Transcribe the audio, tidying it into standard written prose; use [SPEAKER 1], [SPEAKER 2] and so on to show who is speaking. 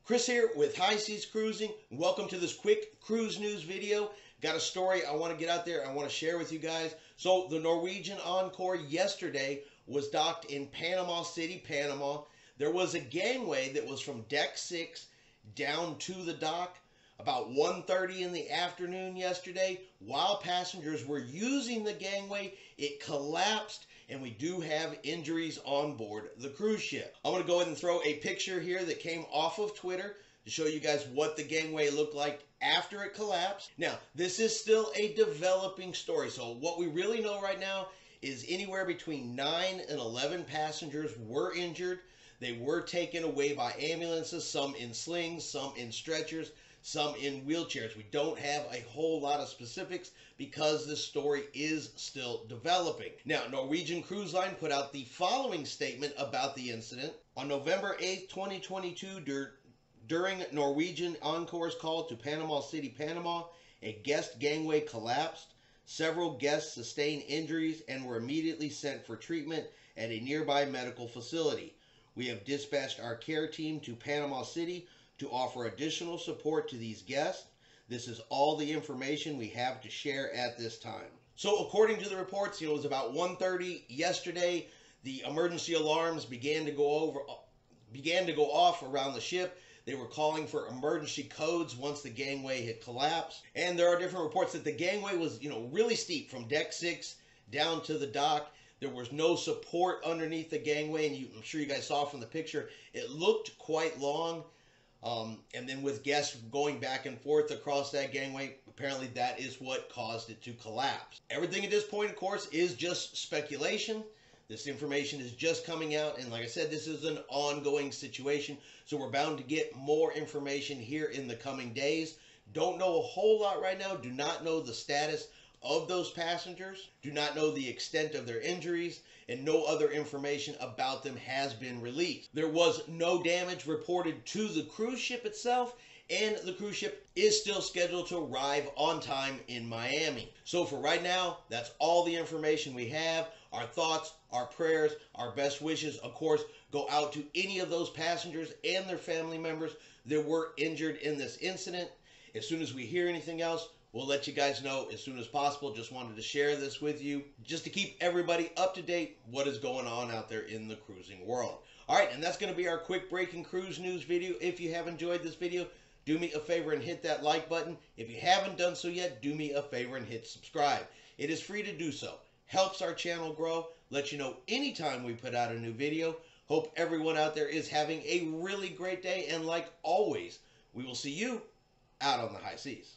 [SPEAKER 1] Chris here with High Seas Cruising. Welcome to this quick cruise news video. Got a story I want to get out there. I want to share with you guys. So the Norwegian Encore yesterday was docked in Panama City, Panama. There was a gangway that was from deck 6 down to the dock about 1:30 in the afternoon yesterday. While passengers were using the gangway, it collapsed, and we do have injuries on board the cruise ship. I'm going to go ahead and throw a picture here that came off of Twitter to show you guys what the gangway looked like after it collapsed. Now, this is still a developing story, so what we really know right now is anywhere between 9 and 11 passengers were injured. They were taken away by ambulances, some in slings, some in stretchers, some in wheelchairs. We don't have a whole lot of specifics because this story is still developing. Now, Norwegian Cruise Line put out the following statement about the incident. On November 8th, 2022, during Norwegian Encore's call to Panama City, Panama, a guest gangway collapsed. Several guests sustained injuries and were immediately sent for treatment at a nearby medical facility. We have dispatched our care team to Panama City to offer additional support to these guests. This is all the information we have to share at this time. So according to the reports, it was about 1:30 yesterday. The emergency alarms began to go off around the ship. They were calling for emergency codes once the gangway had collapsed. And there are different reports that the gangway was, really steep from deck 6 down to the dock. There was no support underneath the gangway, and I'm sure you guys saw from the picture, it looked quite long. And then with guests going back and forth across that gangway, apparently that is what caused it to collapse. Everything at this point, of course, is just speculation. This information is just coming out, and like I said, this is an ongoing situation, so we're bound to get more information here in the coming days. Don't know a whole lot right now. Do not know the status of those passengers, do not know the extent of their injuries, and no other information about them has been released. There was no damage reported to the cruise ship itself, and the cruise ship is still scheduled to arrive on time in Miami. So for right now, that's all the information we have. Our thoughts, our prayers, our best wishes, of course, go out to any of those passengers and their family members that were injured in this incident. As soon as we hear anything else, we'll let you guys know as soon as possible. Just wanted to share this with you just to keep everybody up to date what is going on out there in the cruising world. All right, and that's going to be our quick breaking cruise news video. If you have enjoyed this video, do me a favor and hit that like button. If you haven't done so yet, do me a favor and hit subscribe. It is free to do so. Helps our channel grow. Let you know anytime we put out a new video. Hope everyone out there is having a really great day. And like always, we will see you out on the high seas.